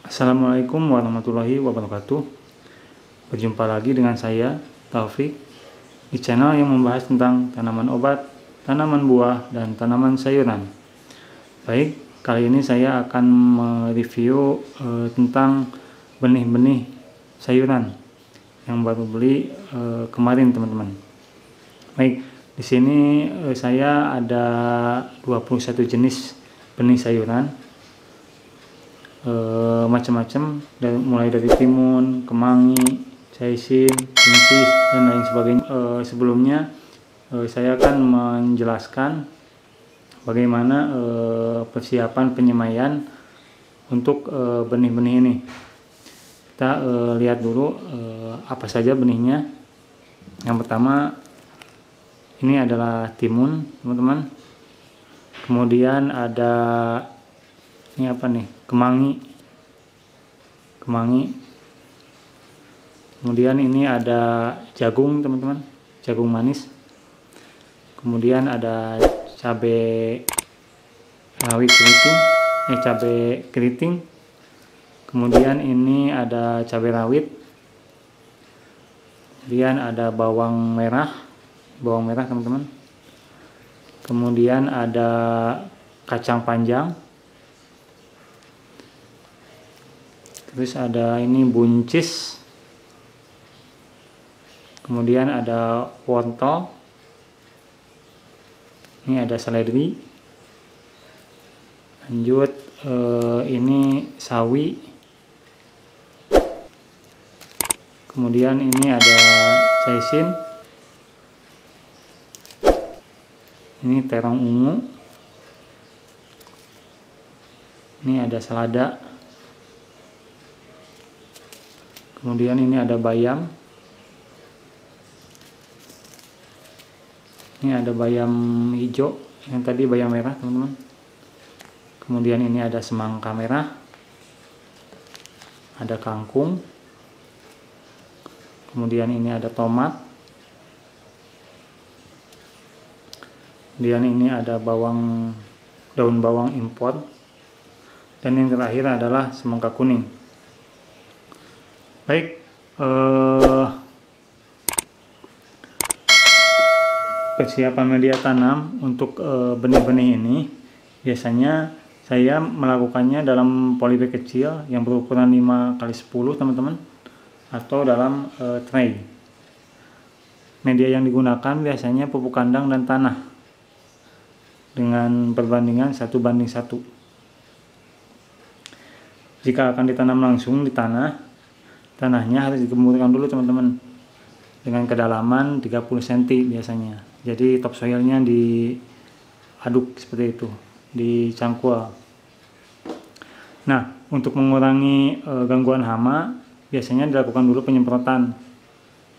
Assalamualaikum warahmatullahi wabarakatuh. Berjumpa lagi dengan saya, Taufik, di channel yang membahas tentang tanaman obat, tanaman buah, dan tanaman sayuran. Baik, kali ini saya akan mereview tentang benih-benih sayuran yang baru beli kemarin, teman-teman. Baik, di sini saya ada 21 jenis benih sayuran. Macam-macam, mulai dari timun, kemangi, caisin, buncis, dan lain sebagainya. Sebelumnya saya akan menjelaskan bagaimana persiapan penyemaian untuk benih-benih ini. Kita lihat dulu apa saja benihnya. Yang pertama, ini adalah timun, teman-teman. Kemudian ada ini apa nih, kemangi. Kemudian ini ada jagung, teman-teman, jagung manis. Kemudian ada cabai rawit keriting, cabai keriting. Kemudian ini ada cabai rawit. Kemudian ada bawang merah, teman-teman. Kemudian ada kacang panjang. Terus ada ini buncis. Kemudian ada wortel. Ini ada seledri. Lanjut ini sawi. Kemudian ini ada caisin. Ini terong ungu. Ini ada selada. Kemudian ini ada bayam. Ini ada bayam hijau, yang tadi bayam merah, teman-teman. Kemudian ini ada semangka merah. Ada kangkung. Kemudian ini ada tomat. Kemudian ini ada daun bawang impor. Dan yang terakhir adalah semangka kuning. Baik, persiapan media tanam untuk benih-benih ini biasanya saya melakukannya dalam polybag kecil yang berukuran 5x10, teman-teman, atau dalam tray. Media yang digunakan biasanya pupuk kandang dan tanah dengan perbandingan 1:1. Jika akan ditanam langsung di tanahnya harus digemburkan dulu, teman-teman, dengan kedalaman 30 cm biasanya. Jadi topsoilnya diaduk seperti itu, dicangkul. Nah, untuk mengurangi gangguan hama biasanya dilakukan dulu penyemprotan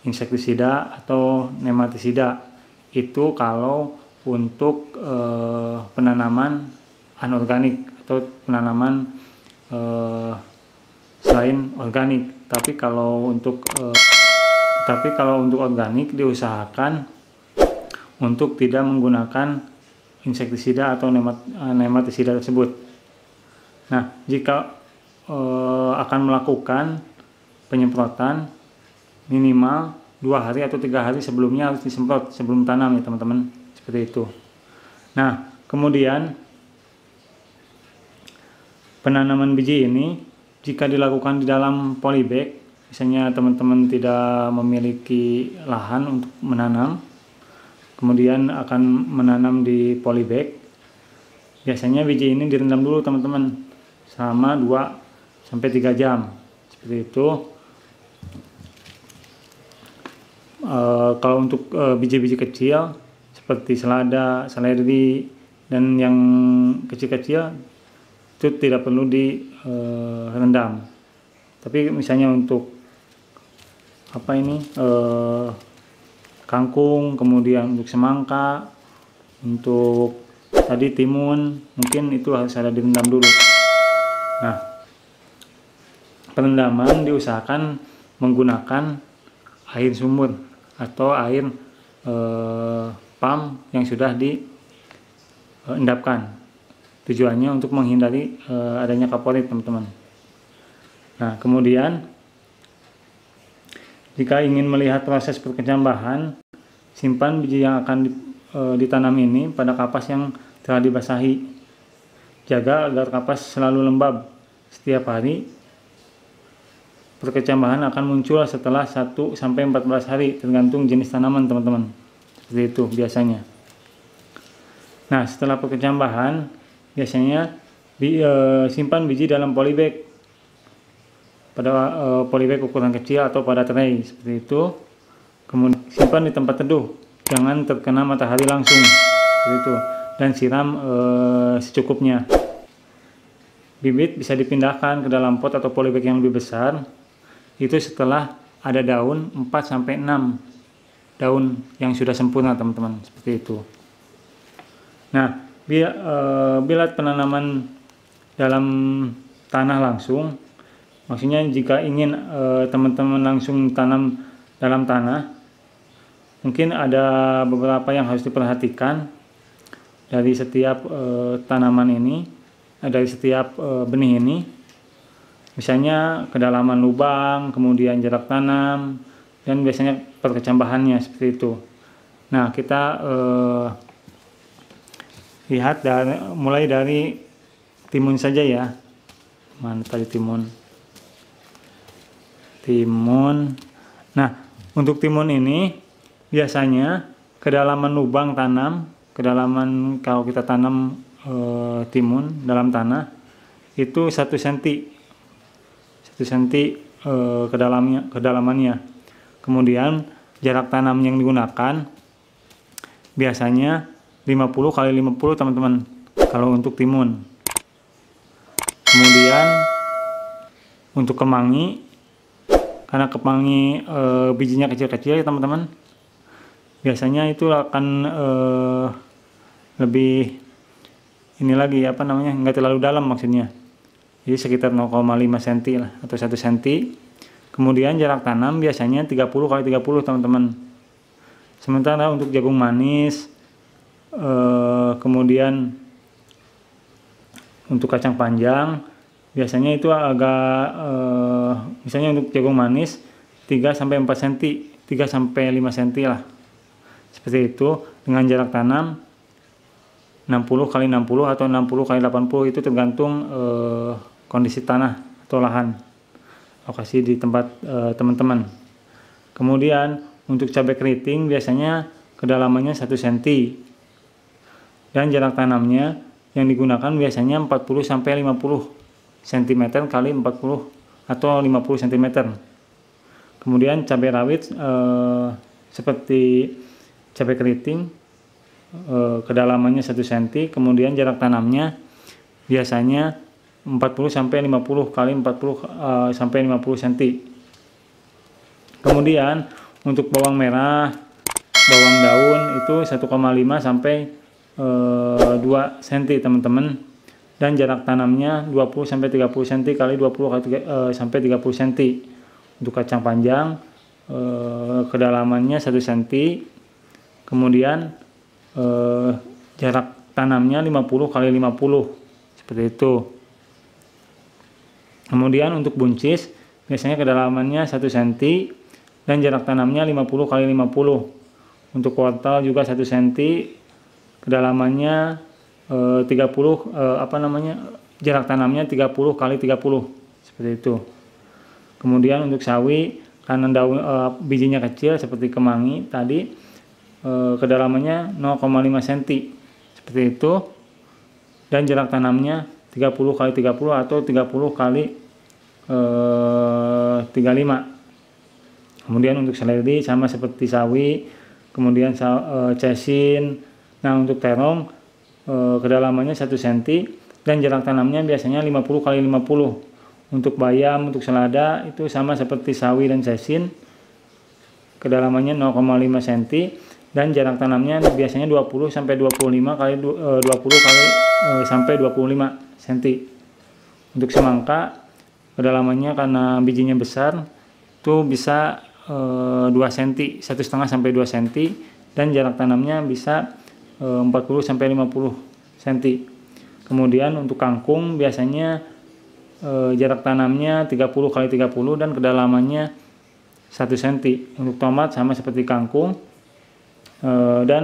insektisida atau nematisida. Itu kalau untuk penanaman anorganik atau penanaman selain organik. Tapi kalau untuk organik diusahakan untuk tidak menggunakan insektisida atau nematisida tersebut. Nah, jika akan melakukan penyemprotan, minimal 2 hari atau 3 hari sebelumnya harus disemprot sebelum tanam, ya, teman-teman, seperti itu. Nah, kemudian penanaman biji ini jika dilakukan di dalam polybag, misalnya teman-teman tidak memiliki lahan untuk menanam, kemudian akan menanam di polybag, biasanya biji ini direndam dulu, teman-teman, selama 2-3 jam, seperti itu. Kalau untuk biji-biji kecil seperti selada, seledri, dan yang kecil-kecil itu tidak perlu direndam. Tapi misalnya untuk kangkung, kemudian untuk semangka, untuk tadi timun, mungkin itu harus ada direndam dulu. Nah, perendaman diusahakan menggunakan air sumur atau air pump yang sudah diendapkan. Tujuannya untuk menghindari adanya kaporit, teman-teman. Nah, kemudian jika ingin melihat proses perkecambahan, simpan biji yang akan ditanam ini pada kapas yang telah dibasahi. Jaga agar kapas selalu lembab. Setiap hari perkecambahan akan muncul setelah 1-14 hari tergantung jenis tanaman, teman-teman. Seperti itu biasanya. Nah, setelah perkecambahan biasanya simpan biji dalam polybag, pada polybag ukuran kecil atau pada tray seperti itu. Kemudian simpan di tempat teduh, jangan terkena matahari langsung seperti itu, dan siram secukupnya. Bibit bisa dipindahkan ke dalam pot atau polybag yang lebih besar itu setelah ada daun 4-6 daun yang sudah sempurna, teman-teman, seperti itu. Nah, bila penanaman dalam tanah langsung, maksudnya jika ingin teman-teman langsung tanam dalam tanah, mungkin ada beberapa yang harus diperhatikan dari setiap tanaman ini, dari setiap benih ini. Misalnya kedalaman lubang, kemudian jarak tanam, dan biasanya perkecambahannya seperti itu. Nah, kita lihat mulai dari timun saja ya. Mana tadi timun? Nah, untuk timun ini biasanya kedalaman lubang tanam, kedalaman kalau kita tanam timun dalam tanah itu 1 cm kedalamannya. Kemudian jarak tanam yang digunakan biasanya 50x50, teman-teman, kalau untuk timun. Kemudian untuk kemangi, karena kemangi bijinya kecil-kecil ya, teman-teman, biasanya itu akan lebih ini lagi, nggak terlalu dalam maksudnya, jadi sekitar 0,5 cm lah atau 1 cm. Kemudian jarak tanam biasanya 30x30, teman-teman. Sementara untuk jagung manis, kemudian untuk kacang panjang biasanya itu agak misalnya untuk jagung manis 3-4 cm, 3-5 cm lah, seperti itu, dengan jarak tanam 60x60 atau 60x80, itu tergantung kondisi tanah atau lahan, lokasi di tempat teman-teman. Kemudian untuk cabai keriting biasanya kedalamannya 1 cm, dan jarak tanamnya yang digunakan biasanya 40-50 cm kali 40 atau 50 cm. Kemudian cabai rawit seperti cabai keriting kedalamannya 1 cm, kemudian jarak tanamnya biasanya 40-50 kali 40-50 cm. Kemudian untuk bawang merah, bawang daun itu 1,5 sampai 2 cm, teman-teman, dan jarak tanamnya 20-30 cm kali 20 sampai 30 cm. Untuk kacang panjang kedalamannya 1 cm, kemudian jarak tanamnya 50x50, seperti itu. Kemudian untuk buncis biasanya kedalamannya 1 cm dan jarak tanamnya 50x50. Untuk wortel juga 1 cm, kedalamannya 30 jarak tanamnya 30x30, seperti itu. Kemudian untuk sawi, karena daun bijinya kecil seperti kemangi tadi, kedalamannya 0,5 cm, seperti itu, dan jarak tanamnya 30x30 atau 30x35. Kemudian untuk seledri sama seperti sawi, kemudian cesin. Nah, untuk terong kedalamannya 1 cm dan jarak tanamnya biasanya 50x50. Untuk bayam, untuk selada itu sama seperti sawi dan cesin, kedalamannya 0,5 cm dan jarak tanamnya biasanya 20 sampai 25 kali 20 kali sampai 25 cm. Untuk semangka kedalamannya karena bijinya besar itu bisa 2 cm, 1,5 sampai 2 cm, dan jarak tanamnya bisa 40 sampai 50 cm. Kemudian untuk kangkung biasanya jarak tanamnya 30 kali 30 dan kedalamannya 1 cm. Untuk tomat sama seperti kangkung, dan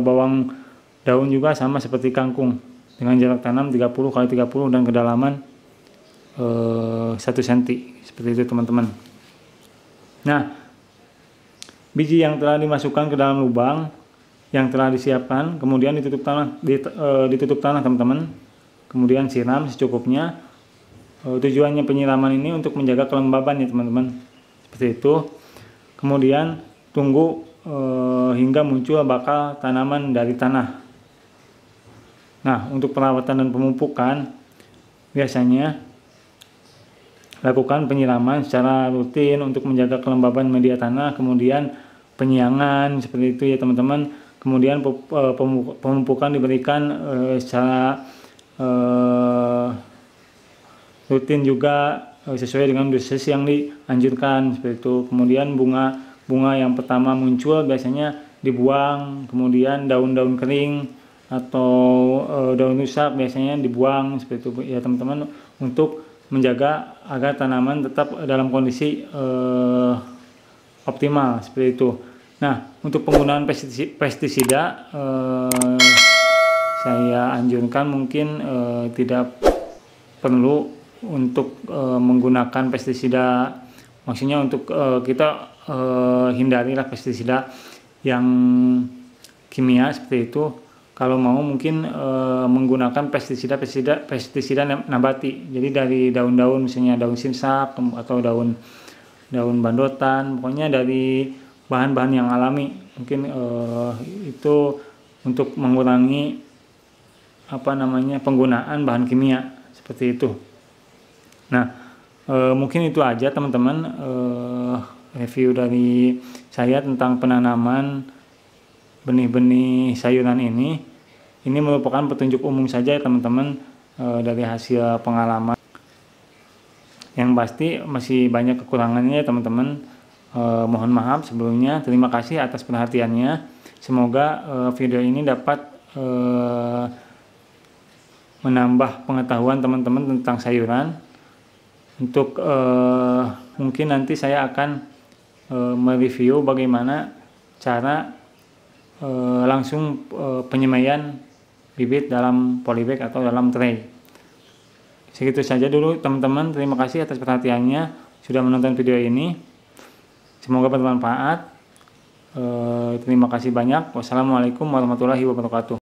bawang daun juga sama seperti kangkung dengan jarak tanam 30 kali 30 dan kedalaman 1 cm, seperti itu teman-teman. Nah, biji yang telah dimasukkan ke dalam lubang yang telah disiapkan kemudian ditutup tanah teman-teman, kemudian siram secukupnya. Tujuannya penyiraman ini untuk menjaga kelembaban ya teman-teman, seperti itu. Kemudian tunggu hingga muncul bakal tanaman dari tanah. Nah, untuk perawatan dan pemupukan biasanya lakukan penyiraman secara rutin untuk menjaga kelembaban media tanah, kemudian penyiangan seperti itu ya teman-teman. Kemudian pemupukan diberikan secara rutin juga sesuai dengan dosis yang dianjurkan seperti itu. Kemudian bunga yang pertama muncul biasanya dibuang, kemudian daun-daun kering atau daun rusak biasanya dibuang seperti itu ya teman-teman, untuk menjaga agar tanaman tetap dalam kondisi optimal seperti itu. Nah, untuk penggunaan pestisida saya anjurkan mungkin tidak perlu untuk menggunakan pestisida, maksudnya untuk kita hindarilah pestisida yang kimia seperti itu. Kalau mau mungkin menggunakan pestisida nabati, jadi dari daun-daun, misalnya daun simsak atau daun bandotan, pokoknya dari bahan-bahan yang alami. Mungkin itu untuk mengurangi penggunaan bahan kimia seperti itu. Nah, mungkin itu aja teman-teman review dari saya tentang penanaman benih-benih sayuran ini. Ini merupakan petunjuk umum saja ya teman-teman, dari hasil pengalaman. Yang pasti masih banyak kekurangannya ya teman-teman. Mohon maaf sebelumnya. Terima kasih atas perhatiannya. Semoga video ini dapat menambah pengetahuan teman-teman tentang sayuran. Untuk mungkin nanti saya akan mereview bagaimana cara langsung penyemaian bibit dalam polybag atau dalam tray. Segitu saja dulu teman-teman. Terima kasih atas perhatiannya sudah menonton video ini. Semoga bermanfaat. Terima kasih banyak. Wassalamualaikum warahmatullahi wabarakatuh.